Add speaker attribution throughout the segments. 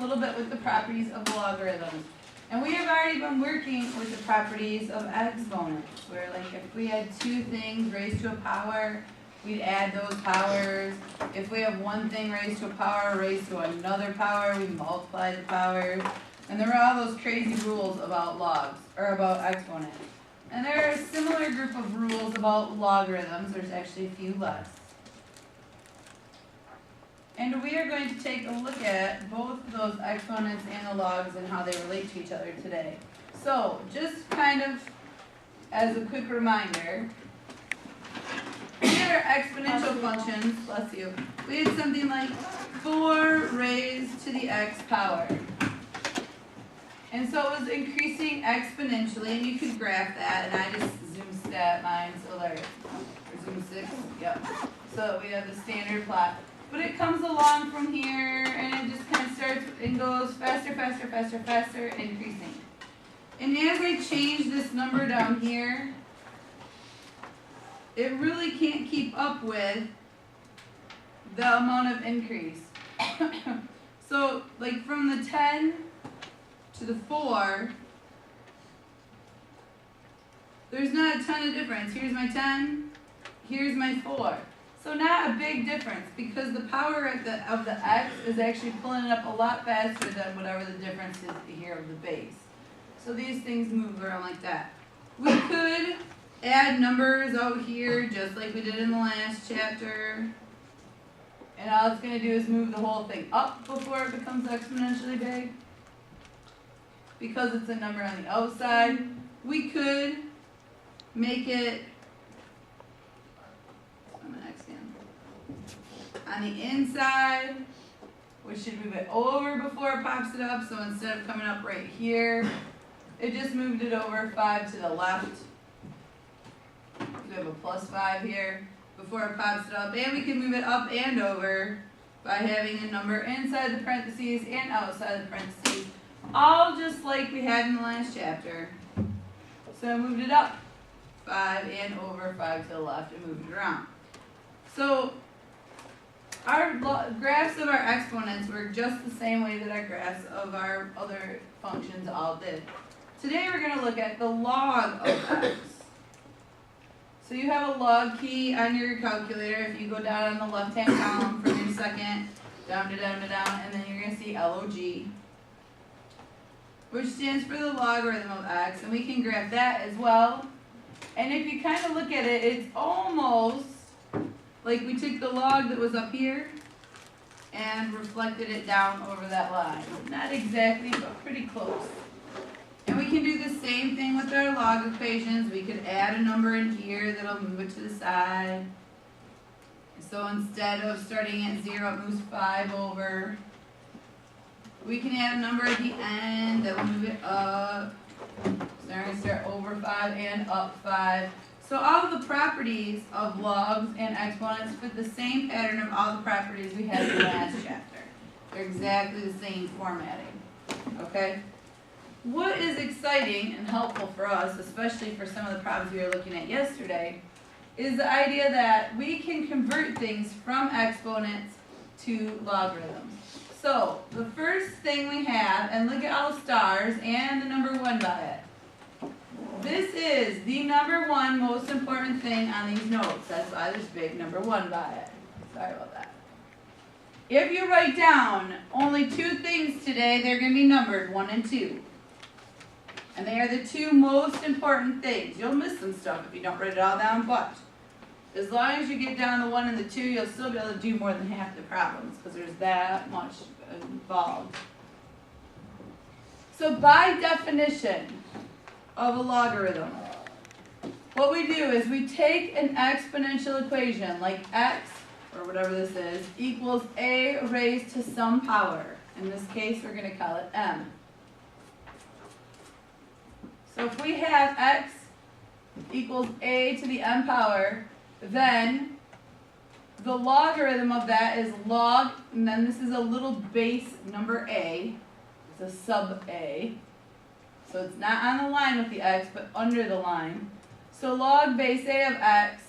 Speaker 1: little bit with the properties of logarithms. And we have already been working with the properties of exponents, where like if we had two things raised to a power, we'd add those powers. If we have one thing raised to a power raised to another power, we multiply the powers. And there were all those crazy rules about logs, or about exponents. And there are a similar group of rules about logarithms. There's actually a few less. And we are going to take a look at both those exponents and the logs and how they relate to each other today. So, just kind of as a quick reminder, here are exponential functions, bless you. We had something like 4 raised to the x power. And so it was increasing exponentially, and you could graph that, and I just zoom stat mine, so there, or zoom 6, yep. So we have the standard plot. But it comes along from here, and it just kind of starts and goes faster, faster, faster, faster, and increasing. And as I change this number down here, it really can't keep up with the amount of increase. So, like from the 10 to the 4, there's not a ton of difference. Here's my 10, here's my 4. So not a big difference, because the power of the x is actually pulling it up a lot faster than whatever the difference is here of the base. So these things move around like that. We could add numbers out here just like we did in the last chapter. And all it's going to do is move the whole thing up before it becomes exponentially big, because it's a number on the outside. We could make it on the inside, which should move it over before it pops it up. So instead of coming up right here, it just moved it over 5 to the left. We have a plus 5 here before it pops it up. And we can move it up and over by having a number inside the parentheses and outside the parentheses, all just like we had in the last chapter. So I moved it up 5 and over 5 to the left and moved it around. So our graphs of our exponents work just the same way that our graphs of our other functions all did. Today we're going to look at the log of x. So you have a log key on your calculator. If you go down on the left-hand column from your second, down to down to down, and then you're going to see LOG, which stands for the logarithm of x, and we can graph that as well. And if you kind of look at it, it's almost like we took the log that was up here and reflected it down over that line. Not exactly, but pretty close. And we can do the same thing with our log equations. We could add a number in here that'll move it to the side. So instead of starting at 0, it moves 5 over. We can add a number at the end that will move it up. So we're going to start over 5 and up 5. So all of the properties of logs and exponents fit the same pattern of all the properties we had in the last chapter. They're exactly the same formatting. Okay? What is exciting and helpful for us, especially for some of the problems we were looking at yesterday, is the idea that we can convert things from exponents to logarithms. So the first thing we have, and look at all the stars and the number 1 by it. This is the number 1 most important thing on these notes. That's why there's big number 1 by it. Sorry about that. If you write down only 2 things today, they're going to be numbered 1 and 2. And they are the 2 most important things. You'll miss some stuff if you don't write it all down, but as long as you get down the 1 and the 2, you'll still be able to do more than half the problems, because there's that much involved. So by definition of a logarithm, what we do is we take an exponential equation like x, or whatever this is, equals a raised to some power. In this case, we're going to call it m. So if we have x equals a to the m power, then the logarithm of that is log, and then this is a little base number a, it's a sub a, so it's not on the line with the x, but under the line. So log base a of x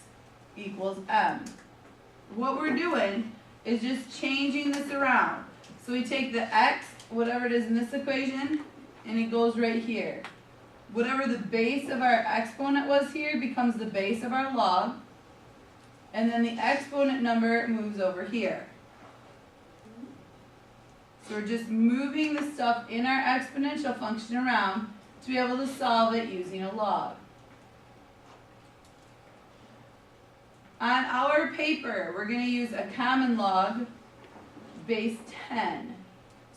Speaker 1: equals m. What we're doing is just changing this around. So we take the x whatever it is in this equation, and it goes right here. Whatever the base of our exponent was here becomes the base of our log, and then the exponent number moves over here. So we're just moving the stuff in our exponential function around to be able to solve it using a log. On our paper, we're going to use a common log, base 10.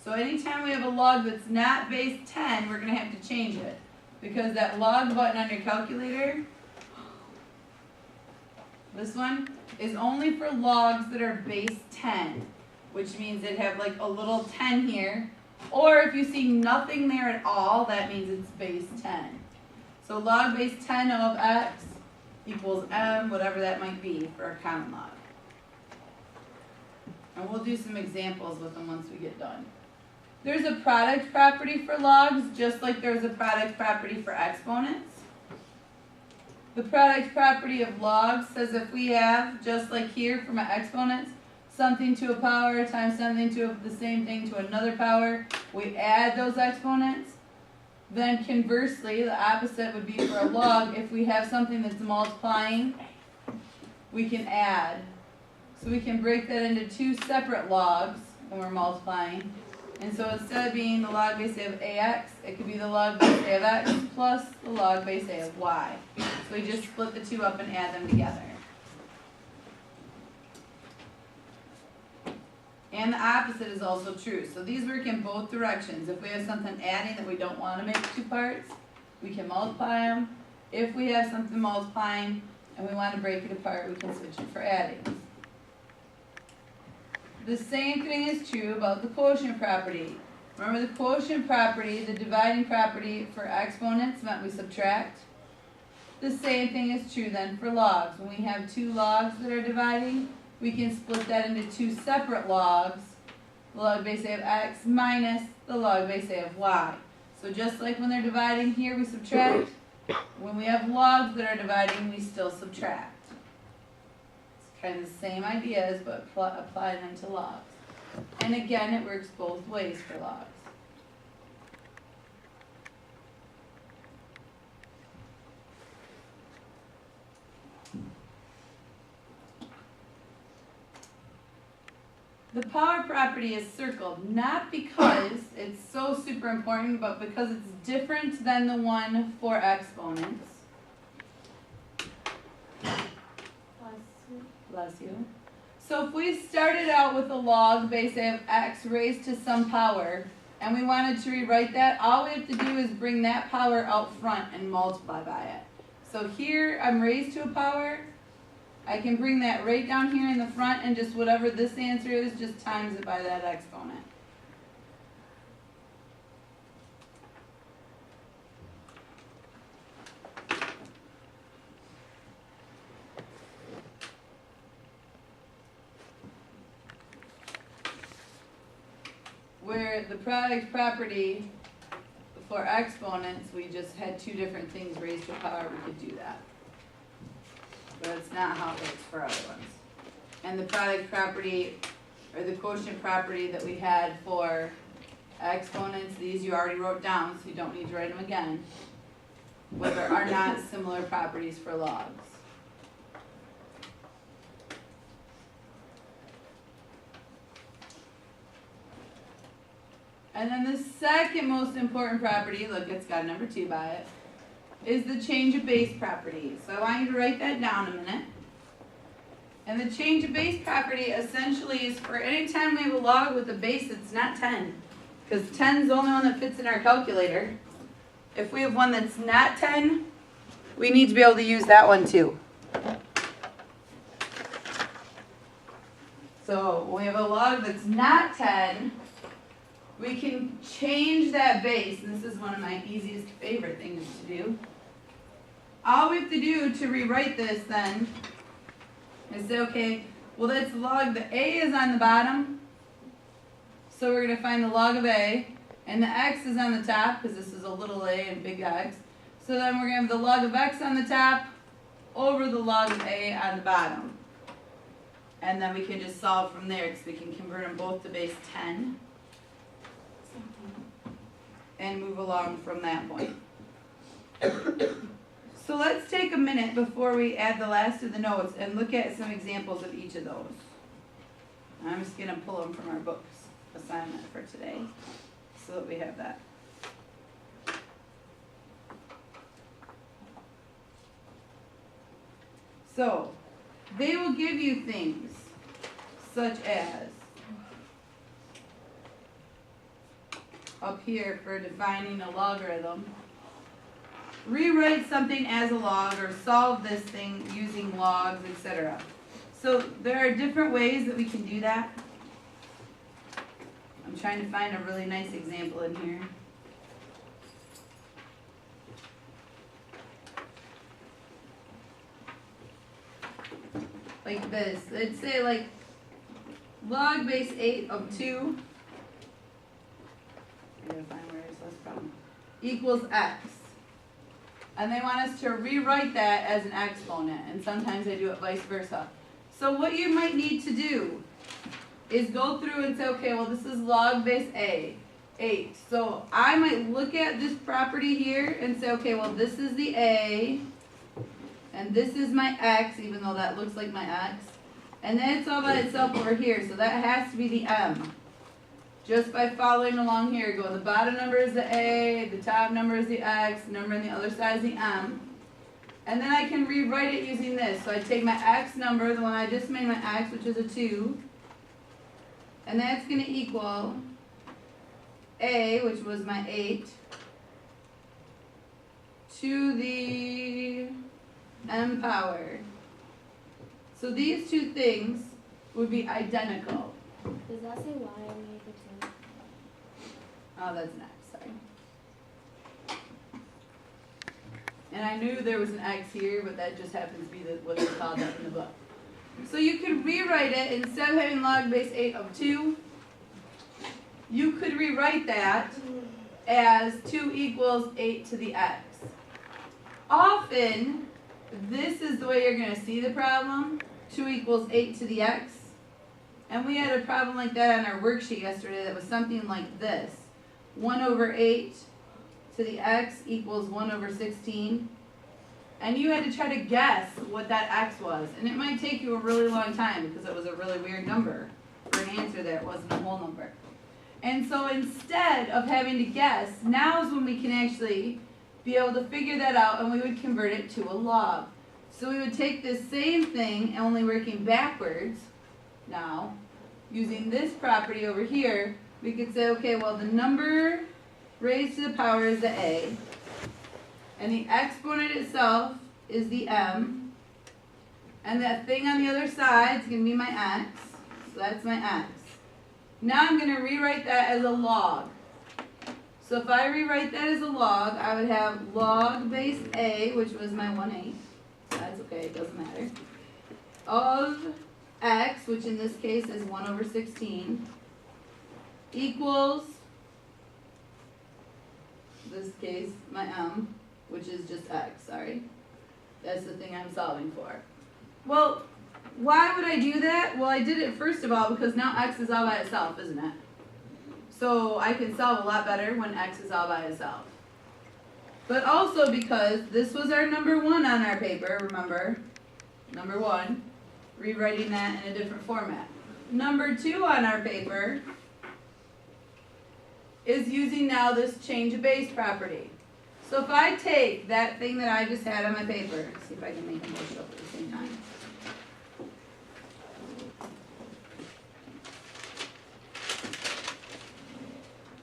Speaker 1: So anytime we have a log that's not base 10, we're going to have to change it. Because that log button on your calculator, this one, is only for logs that are base 10. Which means it'd have like a little 10 here. Or if you see nothing there at all, that means it's base 10. So log base 10 of x equals m, whatever that might be for a common log. And we'll do some examples with them once we get done. There's a product property for logs, just like there's a product property for exponents. The product property of logs says if we have, just like here for my exponents, something to a power times something to the same thing to another power, we add those exponents. Then conversely, the opposite would be for a log. If we have something that's multiplying, we can add. So we can break that into two separate logs when we're multiplying. And so instead of being the log base a of ax, it could be the log base a of x plus the log base a of y. So we just split the two up and add them together. And the opposite is also true. So these work in both directions. If we have something adding that we don't want to make two parts, we can multiply them. If we have something multiplying and we want to break it apart, we can switch it for adding. The same thing is true about the quotient property. Remember the quotient property, the dividing property for exponents meant we subtract. The same thing is true then for logs. When we have two logs that are dividing, we can split that into two separate logs, the log base a of x minus the log base a of y. So just like when they're dividing here, we subtract. When we have logs that are dividing, we still subtract. It's kind of the same ideas, but apply them to logs. And again, it works both ways for logs. The power property is circled, not because it's so super important, but because it's different than the one for exponents. Bless you. So if we started out with a log base a of x raised to some power, and we wanted to rewrite that, all we have to do is bring that power out front and multiply by it. So here I'm raised to a power. I can bring that right down here in the front, and just whatever this answer is, just times it by that exponent. Where the product property for exponents, we just had two different things raised to a power, we could do that. But it's not how it works for other ones. And the product property, or the quotient property that we had for exponents, these you already wrote down, so you don't need to write them again. But there are not similar properties for logs. And then the second most important property, look, it's got a number 2 by it, is the change of base property. So I want you to write that down a minute. And the change of base property essentially is for any time we have a log with a base that's not 10, because 10 is the only one that fits in our calculator. If we have one that's not 10, we need to be able to use that one too. So when we have a log that's not 10, we can change that base, and this is one of my easiest favorite things to do. All we have to do to rewrite this then is say, okay, well that's log, the a is on the bottom, so we're going to find the log of a, and the x is on the top, because this is a little a and big X. So then we're going to have the log of x on the top over the log of a on the bottom. And then we can just solve from there, because we can convert them both to base 10. and move along from that point. So let's take a minute before we add the last of the notes and look at some examples of each of those. I'm just going to pull them from our books assignment for today so that we have that. So, they will give you things such as, up here for defining a logarithm, rewrite something as a log or solve this thing using logs, etc. So there are different ways that we can do that. I'm trying to find a really nice example in here. Like this. Let's say like log base 8 of 2. I gotta find where it's less problem. Equals x. And they want us to rewrite that as an exponent, and sometimes they do it vice versa. So what you might need to do is go through and say, okay, well this is log base a, 8. So I might look at this property here and say, okay, well this is the a, and this is my x, even though that looks like my x. And then it's all by itself over here, so that has to be the m. Just by following along here, going the bottom number is the a, the top number is the x, number on the other side is the m. And then I can rewrite it using this. So I take my x number, the one I just made my x, which is a 2, and that's going to equal a, which was my 8, to the m power. So these two things would be identical.
Speaker 2: Does that say y underneath the 2?
Speaker 1: Oh, that's an x, sorry. And I knew there was an x here, but that just happens to be what it's called up in the book. So you could rewrite it, instead of having log base 8 of 2, you could rewrite that as 2 equals 8 to the x. Often, this is the way you're going to see the problem. 2 equals 8 to the x. And we had a problem like that on our worksheet yesterday that was something like this. 1 over 8 to the x equals 1 over 16. And you had to try to guess what that x was. And it might take you a really long time because it was a really weird number for an answer that wasn't a whole number. And so instead of having to guess, now is when we can actually be able to figure that out, and we would convert it to a log. So we would take this same thing, only working backwards now, using this property over here, we could say, okay, well the number raised to the power is the a, and the exponent itself is the m, and that thing on the other side is going to be my x, so that's my x. Now I'm going to rewrite that as a log. So if I rewrite that as a log, I would have log base a, which was my 1/8, that's okay, it doesn't matter, of x, which in this case is 1 over 16, equals, this case, my m, which is just x, sorry. That's the thing I'm solving for. Well, why would I do that? Well, I did it first of all because now x is all by itself, isn't it? So I can solve a lot better when x is all by itself. But also because this was our number 1 on our paper, remember? Number 1. Rewriting that in a different format. Number 2 on our paper is using now this change of base property. So if I take that thing that I just had on my paper, see if I can make them both show up at the same time.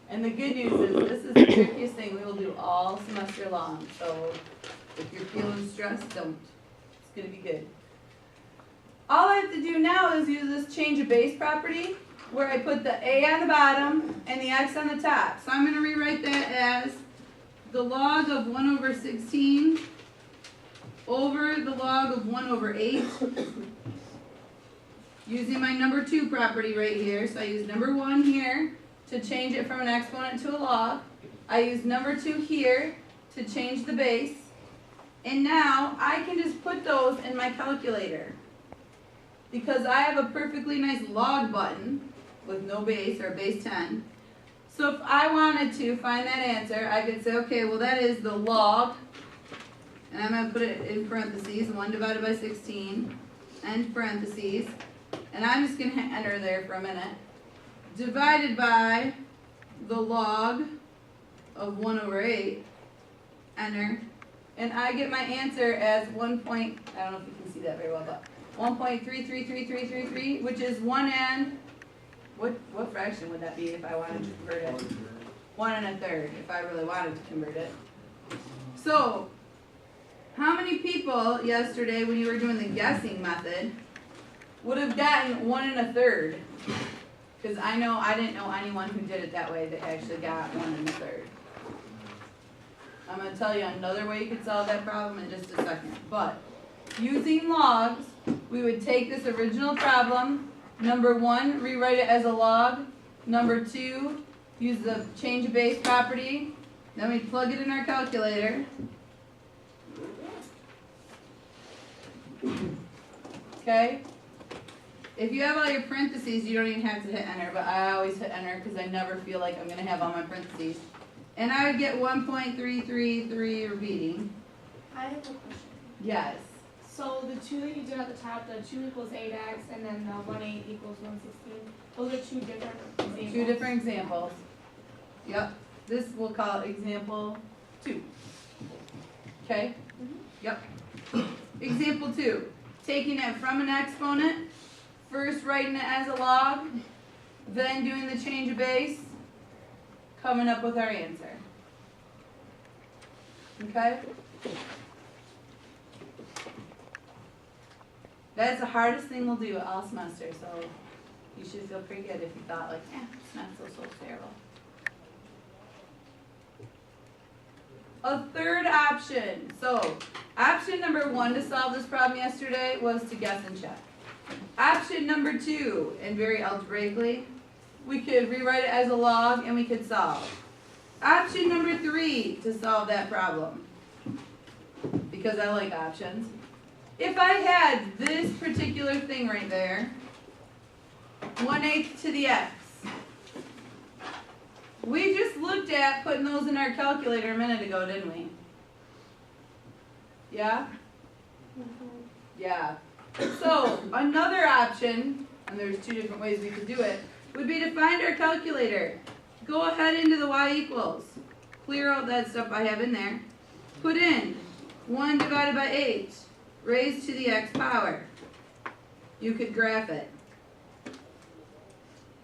Speaker 1: And the good news is this is the trickiest thing we will do all semester long. So if you're feeling stressed, don't. It's going to be good. All I have to do now is use this change of base property where I put the a on the bottom and the x on the top. So I'm going to rewrite that as the log of 1 over 16 over the log of 1 over 8 using my number 2 property right here. So I use number 1 here to change it from an exponent to a log. I use number 2 here to change the base. And now I can just put those in my calculator. Because I have a perfectly nice log button with no base or base 10. So if I wanted to find that answer, I could say, okay, well that is the log, and I'm going to put it in parentheses, 1 divided by 16, end parentheses, and I'm just going to enter there for a minute, divided by the log of 1 over 8, enter, and I get my answer as 1 point, I don't know if you can see that very well, but 1.333333, which is 1 and, what fraction would that be if I wanted to convert it? 1 1/3, if I really wanted to convert it. So, how many people yesterday when you were doing the guessing method would have gotten 1 1/3? Because I know I didn't know anyone who did it that way that actually got 1 1/3. I'm going to tell you another way you could solve that problem in just a second. But using logs, we would take this original problem, number 1, rewrite it as a log, number 2, use the change of base property, then we plug it in our calculator. Okay? If you have all your parentheses, you don't even have to hit enter, but I always hit enter because I never feel like I'm going to have all my parentheses. And I would get 1.333 repeating.
Speaker 2: I have a question.
Speaker 1: Yes.
Speaker 2: So the 2 that you did at the top, the 2 equals 8x, and then the 1 8 equals 116. Those are 2 different examples.
Speaker 1: 2 different examples. Yep. This we'll call example 2. Okay? Yep. Example 2. Taking it from an exponent, first writing it as a log, then doing the change of base, coming up with our answer. Okay? That's the hardest thing we'll do all semester, so you should feel pretty good if you thought like, it's not so terrible. A third option. So, option number 1 to solve this problem yesterday was to guess and check. Option number 2, and very algebraically, we could rewrite it as a log and we could solve. Option number 3 to solve that problem, because I like options. If I had this particular thing right there, 1/8 to the x, we just looked at putting those in our calculator a minute ago, didn't we? Yeah? Yeah. So, another option, and there's 2 different ways we could do it, would be to find our calculator. Go ahead into the y equals. Clear out that stuff I have in there. Put in 1 divided by 8 raised to the x power. You could graph it.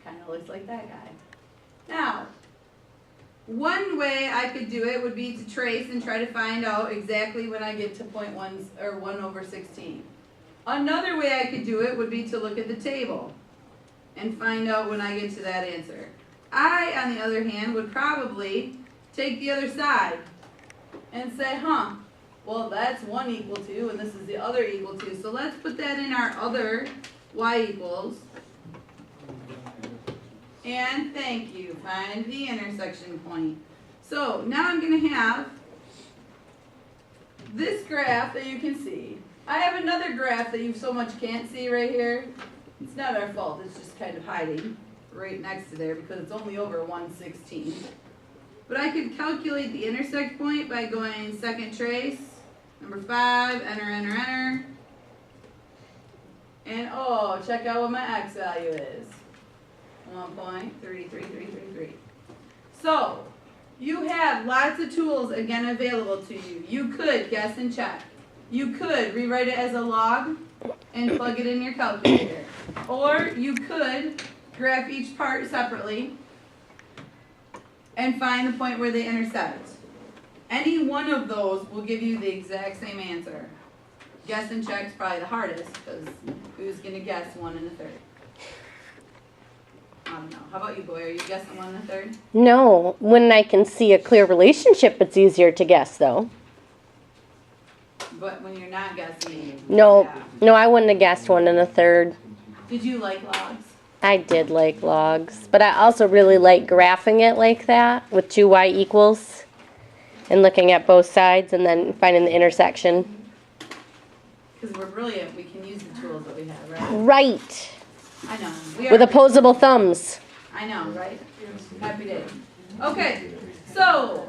Speaker 1: Kind of looks like that guy. Now, one way I could do it would be to trace and try to find out exactly when I get to 0.1 or 1 over 16. Another way I could do it would be to look at the table and find out when I get to that answer. I, on the other hand, would probably take the other side and say, well that's 1 equal to, and this is the other equal to, so let's put that in our other y equals. And thank you, find the intersection point. So now I'm going to have this graph that you can see. I have another graph that you so much can't see right here. It's not our fault, it's just kind of hiding right next to there because it's only over 1/16. But I could calculate the intersect point by going second trace, number 5, enter, enter, enter. And check out what my x value is. 1.33333. So, you have lots of tools again available to you. You could guess and check. You could rewrite it as a log and plug it in your calculator. Or you could graph each part separately and find the point where they intersect. Any one of those will give you the exact same answer. Guess and check is probably the hardest because who's going to guess 1 1/3? I don't know. How about you, Boy? Are you guessing 1 1/3?
Speaker 3: No, when I can see a clear relationship, it's easier to guess, though.
Speaker 1: But when you're not guessing,
Speaker 3: No,
Speaker 1: yeah.
Speaker 3: no, I wouldn't have guessed 1 1/3.
Speaker 1: Did you like logs?
Speaker 3: I did like logs, but I also really like graphing it like that with 2 y equals and looking at both sides and then finding the intersection.
Speaker 1: Because we're brilliant, we can use the tools that we have, right?
Speaker 3: Right,
Speaker 1: I know.
Speaker 3: with opposable thumbs.
Speaker 1: I know, right? Happy day. Okay, so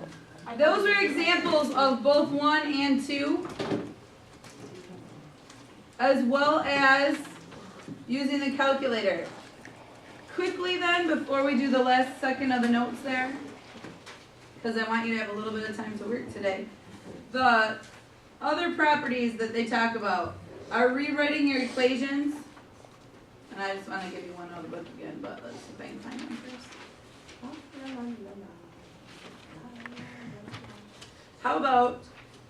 Speaker 1: those are examples of both 1 and 2, as well as using the calculator. Quickly then, before we do the last second of the notes there, because I want you to have a little bit of time to work today, the other properties that they talk about are rewriting your equations. And I just want to give you one out of the book again, but let's see if I can find them first. How about,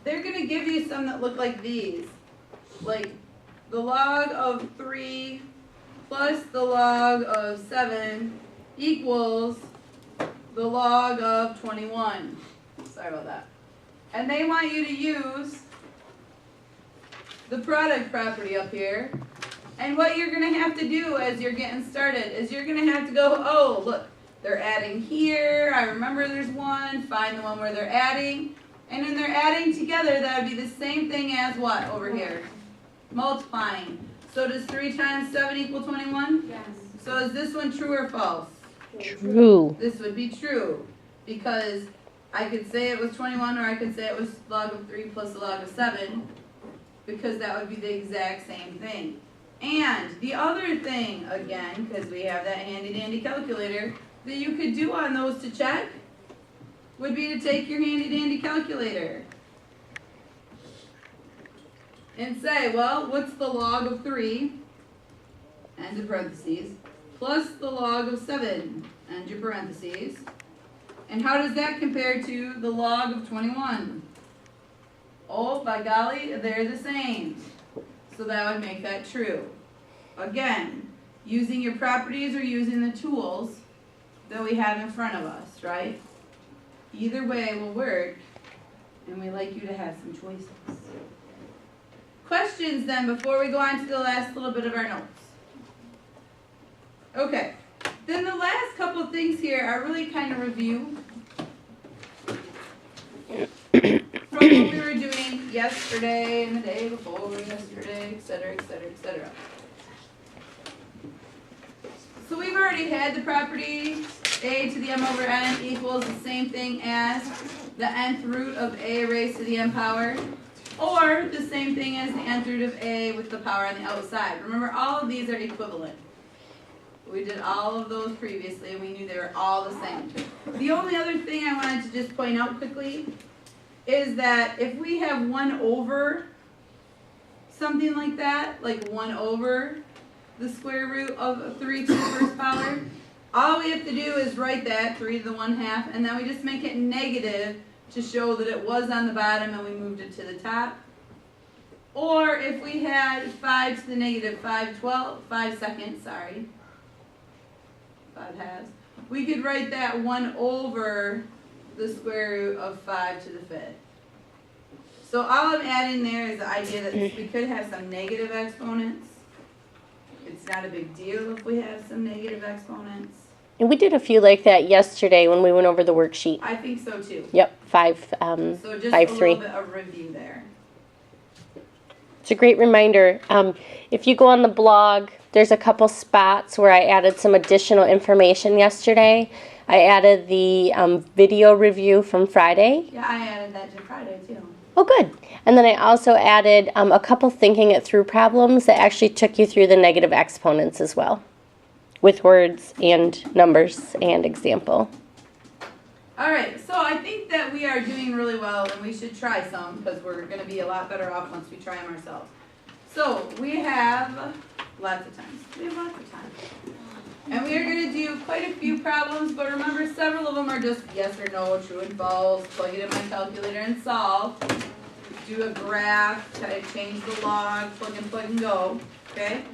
Speaker 1: they're going to give you some that look like these. Like the log of 3 plus the log of 7 equals the log of 21. Sorry about that. And they want you to use the product property up here. And what you're going to have to do as you're getting started is you're going to have to go, oh, look, they're adding here. I remember there's one. Find the one where they're adding. And when they're adding together, that would be the same thing as what over here? Multiplying. So does 3 times 7 equal 21?
Speaker 2: Yes.
Speaker 1: So is this one true or false?
Speaker 3: True.
Speaker 1: This would be true. Because I could say it was 21 or I could say it was log of 3 plus the log of 7. Because that would be the exact same thing. And the other thing, again, because we have that handy dandy calculator, that you could do on those to check would be to take your handy dandy calculator and say, well, what's the log of 3, end of parentheses, plus the log of 7, end your parentheses, and how does that compare to the log of 21? Oh, by golly, they're the same. So that would make that true. Again, using your properties or using the tools that we have in front of us, right? Either way will work, and we like you to have some choices. Questions then before we go on to the last little bit of our notes. Okay, then the last couple things here are really kind of review from what we were doing yesterday and the day before yesterday, etc., etc., etc. So we've already had the property a to the m over n equals the same thing as the nth root of a raised to the m power, or the same thing as the nth root of a with the power on the outside. Remember, all of these are equivalent. We did all of those previously, and we knew they were all the same. The only other thing I wanted to just point out quickly is that if we have 1 over something like that, like 1 over the square root of 3 to the first power, all we have to do is write that 3 to the 1/2, and then we just make it negative to show that it was on the bottom and we moved it to the top. Or if we had 5 to the negative 5 seconds, 5 halves, we could write that 1 over the square root of 5 to the 5th. So all I'm adding there is the idea that we could have some negative exponents. It's not a big deal if we have some negative exponents.
Speaker 3: And we did a few like that yesterday when we went over the worksheet.
Speaker 1: I think so too.
Speaker 3: Yep,
Speaker 1: So just
Speaker 3: 5,
Speaker 1: a
Speaker 3: 3.
Speaker 1: little bit of review there.
Speaker 3: It's a great reminder. If you go on the blog, there's a couple spots where I added some additional information yesterday. I added the video review from Friday.
Speaker 1: Yeah, I added that to Friday too.
Speaker 3: Oh, good. And then I also added a couple thinking it through problems that actually took you through the negative exponents as well, with words and numbers and example.
Speaker 1: All right, so I think that we are doing really well, and we should try some because we're going to be a lot better off once we try them ourselves. So we have lots of time. We have lots of time. And we are going to do quite a few problems, but remember, several of them are just yes or no, true and false, plug it in my calculator and solve. Do a graph, change the log, plug and go, okay?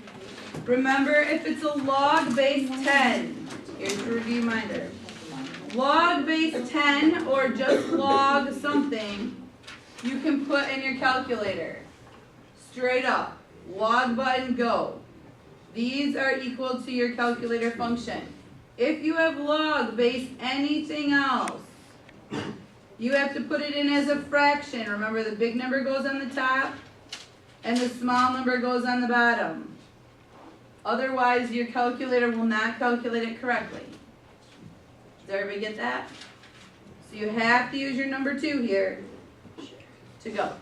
Speaker 1: Remember, if it's a log base 10, here's your review reminder. Log base 10 or just log something, you can put in your calculator. Straight up, log button, go. These are equal to your calculator function. If you have log base anything else, you have to put it in as a fraction. Remember, the big number goes on the top and the small number goes on the bottom. Otherwise, your calculator will not calculate it correctly. Does everybody get that? So you have to use your number 2 here to go.